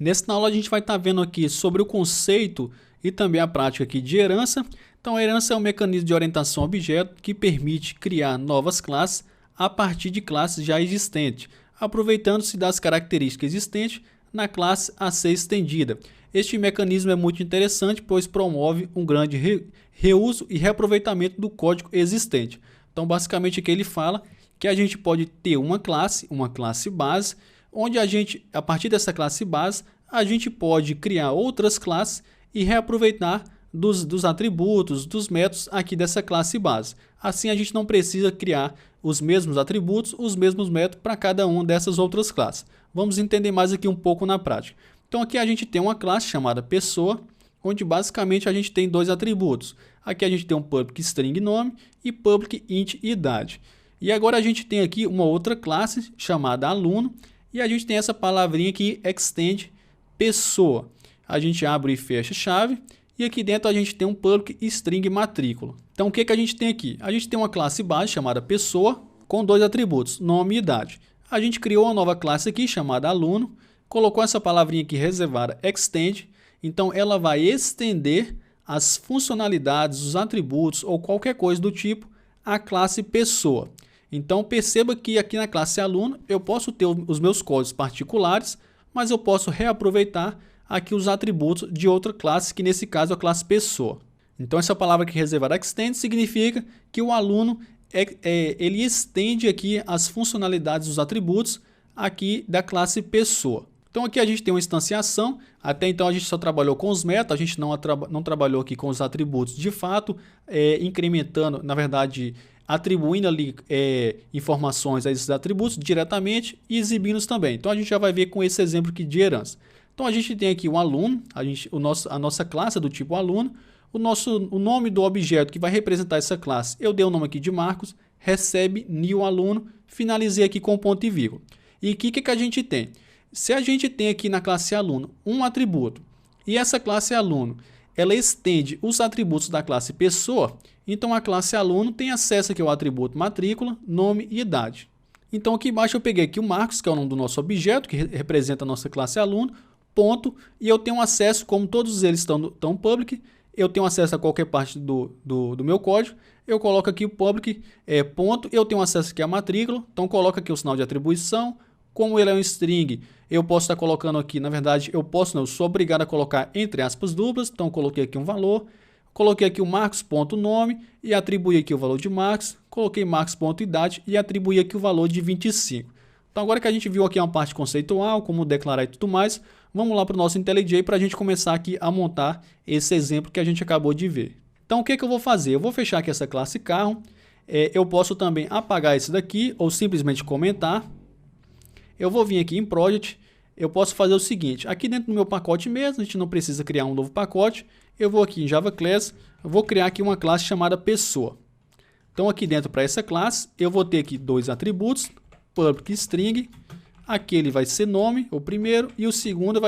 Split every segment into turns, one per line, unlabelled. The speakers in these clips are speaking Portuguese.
Nessa aula a gente vai estar vendo aqui sobre o conceito e também a prática aqui de herança. Então a herança é um mecanismo de orientação a objeto que permite criar novas classes a partir de classes já existentes, aproveitando-se das características existentes na classe a ser estendida. Este mecanismo é muito interessante, pois promove um grande reuso e reaproveitamento do código existente. Então basicamente aqui ele fala que a gente pode ter uma classe base, onde a partir dessa classe base, a gente pode criar outras classes e reaproveitar dos atributos, dos métodos aqui dessa classe base. Assim a gente não precisa criar os mesmos atributos, os mesmos métodos para cada uma dessas outras classes. Vamos entender mais aqui um pouco na prática. Então aqui a gente tem uma classe chamada pessoa, onde basicamente a gente tem dois atributos. Aqui a gente tem um public string nome e public int idade. E agora a gente tem aqui uma outra classe chamada aluno e a gente tem essa palavrinha aqui extend pessoa. A gente abre e fecha chave e aqui dentro a gente tem um public string matrícula. Então o que a gente tem aqui? A gente tem uma classe base chamada pessoa com dois atributos, nome e idade. A gente criou uma nova classe aqui chamada aluno, colocou essa palavrinha aqui reservada extend, então ela vai estender as funcionalidades, os atributos ou qualquer coisa do tipo à classe pessoa. Então perceba que aqui na classe aluno eu posso ter os meus códigos particulares, mas eu posso reaproveitar aqui os atributos de outra classe, que nesse caso é a classe pessoa. Então essa palavra aqui reservada extend significa que o aluno ele estende aqui as funcionalidades dos atributos aqui da classe pessoa. Então aqui a gente tem uma instanciação, até então a gente só trabalhou com os métodos, a gente não trabalhou aqui com os atributos de fato, incrementando, na verdade, atribuindo ali informações a esses atributos diretamente e exibindo-os também. Então a gente já vai ver com esse exemplo aqui de herança. Então a gente tem aqui um aluno, a nossa classe é do tipo aluno, o nome do objeto que vai representar essa classe, eu dei o nome aqui de Marcos, recebe new aluno, finalizei aqui com ponto e vírgula. E aqui o que a gente tem? Se a gente tem aqui na classe aluno um atributo e essa classe aluno ela estende os atributos da classe pessoa, então a classe aluno tem acesso aqui ao atributo matrícula, nome e idade. Então aqui embaixo eu peguei aqui o Marcos, que é o nome do nosso objeto, que representa a nossa classe aluno, ponto, e eu tenho acesso, como todos eles estão public, eu tenho acesso a qualquer parte do meu código, eu coloco aqui o public, ponto, eu tenho acesso aqui à matrícula, então coloco aqui o sinal de atribuição, como ele é um string, eu posso estar colocando aqui, na verdade, eu sou obrigado a colocar entre aspas duplas, então coloquei aqui um valor, coloquei aqui o Marcos.nome e atribuí aqui o valor de Marcos, coloquei Marcos.idade e atribuí aqui o valor de 25. Então agora que a gente viu aqui uma parte conceitual, como declarar e tudo mais, vamos lá para o nosso IntelliJ para a gente começar aqui a montar esse exemplo que a gente acabou de ver. Então o que eu vou fazer? Eu vou fechar aqui essa classe carro, eu posso também apagar esse daqui ou simplesmente comentar. Eu vou vir aqui em Project, eu posso fazer o seguinte, aqui dentro do meu pacote mesmo, a gente não precisa criar um novo pacote, eu vou aqui em Java Class, eu vou criar aqui uma classe chamada pessoa. Então aqui dentro para essa classe, eu vou ter aqui dois atributos, public string, aqui ele vai ser nome, o primeiro, e o segundo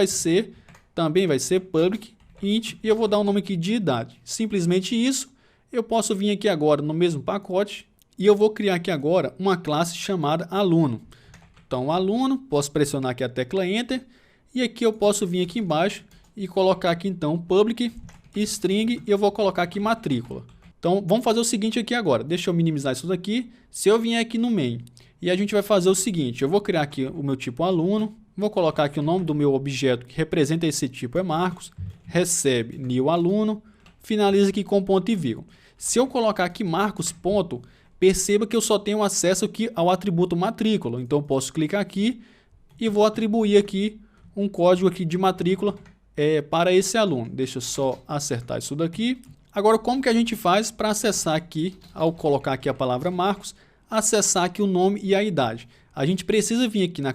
também vai ser public int, e eu vou dar um nome aqui de idade. Simplesmente isso, eu posso vir aqui agora no mesmo pacote, e eu vou criar aqui agora uma classe chamada aluno. Então, aluno, posso pressionar aqui a tecla Enter, e aqui eu posso vir aqui embaixo e colocar aqui então public string, e eu vou colocar aqui matrícula. Então, vamos fazer o seguinte aqui agora, deixa eu minimizar isso daqui, se eu vier aqui no main, e a gente vai fazer o seguinte, eu vou criar aqui o meu tipo aluno, vou colocar aqui o nome do meu objeto que representa esse tipo é Marcos, recebe new aluno, finaliza aqui com ponto e vírgula. Se eu colocar aqui Marcos ponto, perceba que eu só tenho acesso aqui ao atributo matrícula, então eu posso clicar aqui e vou atribuir aqui um código aqui de matrícula para esse aluno. Deixa eu só acertar isso daqui. Agora, como que a gente faz para acessar aqui, ao colocar aqui a palavra Marcos, acessar aqui o nome e a idade? A gente precisa vir aqui na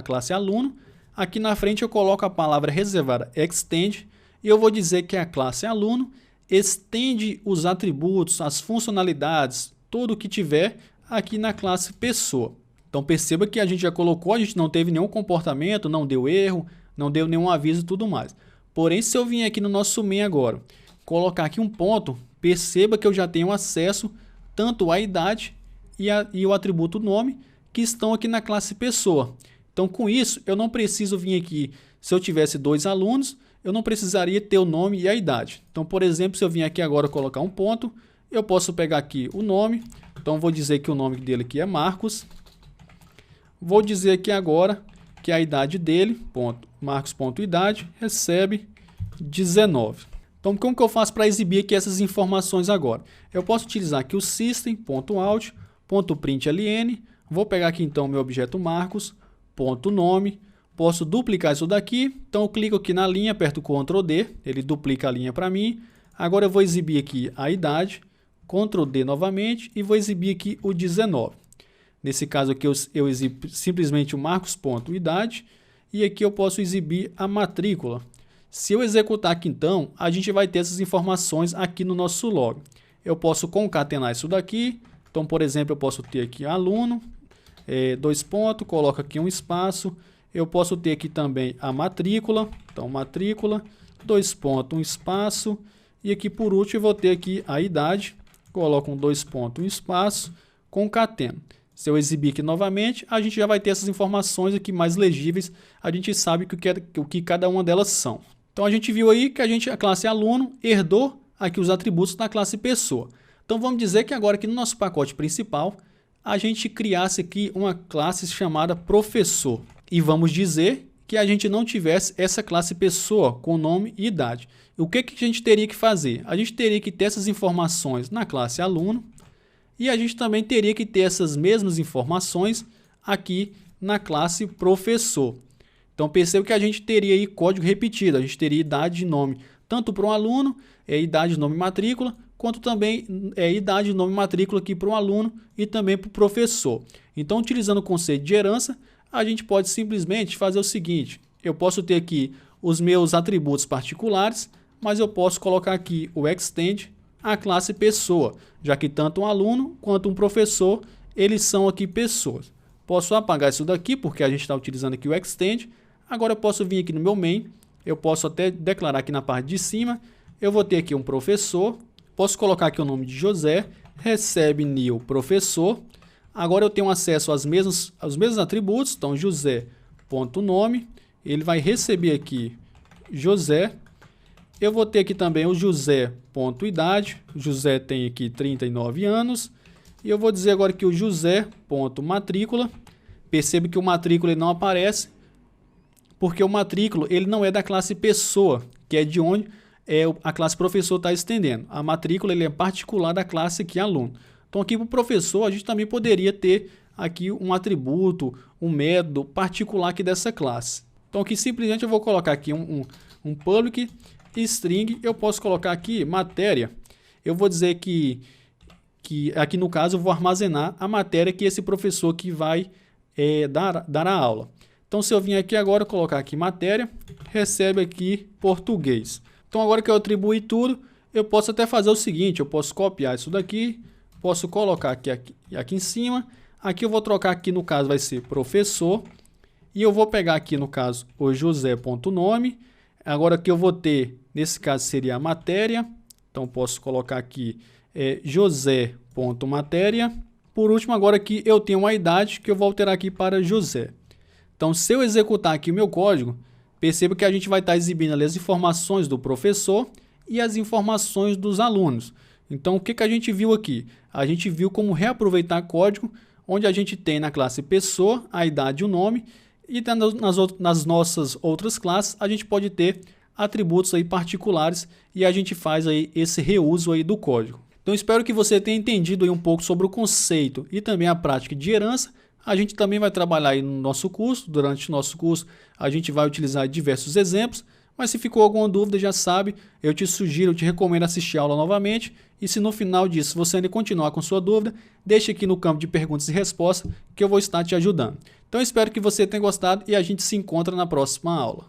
classe aluno, aqui na frente eu coloco a palavra reservada extend, e eu vou dizer que a classe aluno estende os atributos, as funcionalidades, tudo o que tiver aqui na classe pessoa. Então perceba que a gente já colocou, a gente não teve nenhum comportamento, não deu erro, não deu nenhum aviso e tudo mais. Porém, se eu vim aqui no nosso main agora, colocar aqui um ponto, perceba que eu já tenho acesso tanto à idade e o atributo nome que estão aqui na classe pessoa. Então, com isso, eu não preciso vir aqui, se eu tivesse 2 alunos, eu não precisaria ter o nome e a idade. Então, por exemplo, se eu vim aqui agora colocar um ponto, eu posso pegar aqui o nome. Então, vou dizer que o nome dele aqui é Marcos. Vou dizer aqui agora que a idade dele, Marcos.idade, recebe 19. Então, como que eu faço para exibir aqui essas informações agora? Eu posso utilizar aqui o system.out.println. Vou pegar aqui então o meu objeto Marcos.nome. Posso duplicar isso daqui. Então, eu clico aqui na linha, aperto Ctrl D, ele duplica a linha para mim. Agora eu vou exibir aqui a idade, Ctrl D novamente e vou exibir aqui o 19. Nesse caso aqui eu exibo simplesmente o Marcos.idade e aqui eu posso exibir a matrícula. Se eu executar aqui então, a gente vai ter essas informações aqui no nosso log. Eu posso concatenar isso daqui. Então, por exemplo, eu posso ter aqui aluno, 2 pontos, coloco aqui um espaço. Eu posso ter aqui também a matrícula. Então, matrícula, 2 pontos, um espaço. E aqui por último eu vou ter aqui a idade. Coloco um 2 pontos, um espaço, concateno. Se eu exibir aqui novamente, a gente já vai ter essas informações aqui mais legíveis. A gente sabe o que cada uma delas são. Então, a gente viu aí que a classe aluno herdou aqui os atributos da classe pessoa. Então, vamos dizer que agora aqui no nosso pacote principal, a gente criasse aqui uma classe chamada professor. E vamos dizer que a gente não tivesse essa classe pessoa com nome e idade. O que a gente teria que fazer? A gente teria que ter essas informações na classe aluno e a gente também teria que ter essas mesmas informações aqui na classe professor. Então, perceba que a gente teria aí código repetido, a gente teria idade e nome, tanto para um aluno, idade, nome e matrícula, quanto também idade, nome e matrícula aqui para um aluno e também para o professor. Então, utilizando o conceito de herança, a gente pode simplesmente fazer o seguinte, eu posso ter aqui os meus atributos particulares, mas eu posso colocar aqui o extend a classe pessoa, já que tanto um aluno quanto um professor, eles são aqui pessoas. Posso apagar isso daqui, porque a gente está utilizando aqui o extend. Agora eu posso vir aqui no meu main, eu posso até declarar aqui na parte de cima, eu vou ter aqui um professor, posso colocar aqui o nome de José, recebe new professor. Agora eu tenho acesso aos mesmos atributos, então José.nome, ele vai receber aqui José. Eu vou ter aqui também o José.idade, o José tem aqui 39 anos. E eu vou dizer agora que o José.matrícula, percebe que o matrícula ele não aparece, porque o matrícula ele não é da classe pessoa, que é de onde a classe professor está estendendo. A matrícula ele é particular da classe aqui aluno. Então aqui para o professor a gente também poderia ter aqui um atributo, um método particular aqui dessa classe. Então aqui simplesmente eu vou colocar aqui um public string, eu posso colocar aqui matéria. Eu vou dizer que aqui no caso eu vou armazenar a matéria que esse professor que vai dar a aula. Então se eu vim aqui agora colocar aqui matéria, recebe aqui português. Então agora que eu atribuí tudo, eu posso até fazer o seguinte, eu posso copiar isso daqui, posso colocar aqui em cima, aqui eu vou trocar aqui no caso vai ser professor, e eu vou pegar aqui no caso o José.nome, agora que eu vou ter, nesse caso seria a matéria, então posso colocar aqui José.matéria. Por último, agora aqui eu tenho uma idade que eu vou alterar aqui para José. Então, se eu executar aqui o meu código, perceba que a gente vai estar exibindo ali as informações do professor e as informações dos alunos. Então, o que a gente viu aqui? A gente viu como reaproveitar código, onde a gente tem na classe pessoa a idade e o nome, e nas nossas outras classes a gente pode ter atributos aí particulares e a gente faz aí esse reuso aí do código. Então, espero que você tenha entendido aí um pouco sobre o conceito e também a prática de herança. A gente também vai trabalhar aí no nosso curso. Durante o nosso curso, a gente vai utilizar diversos exemplos. Mas se ficou alguma dúvida, já sabe, eu te recomendo assistir a aula novamente. E se no final disso você ainda continuar com sua dúvida, deixe aqui no campo de perguntas e respostas que eu vou estar te ajudando. Então, espero que você tenha gostado e a gente se encontra na próxima aula.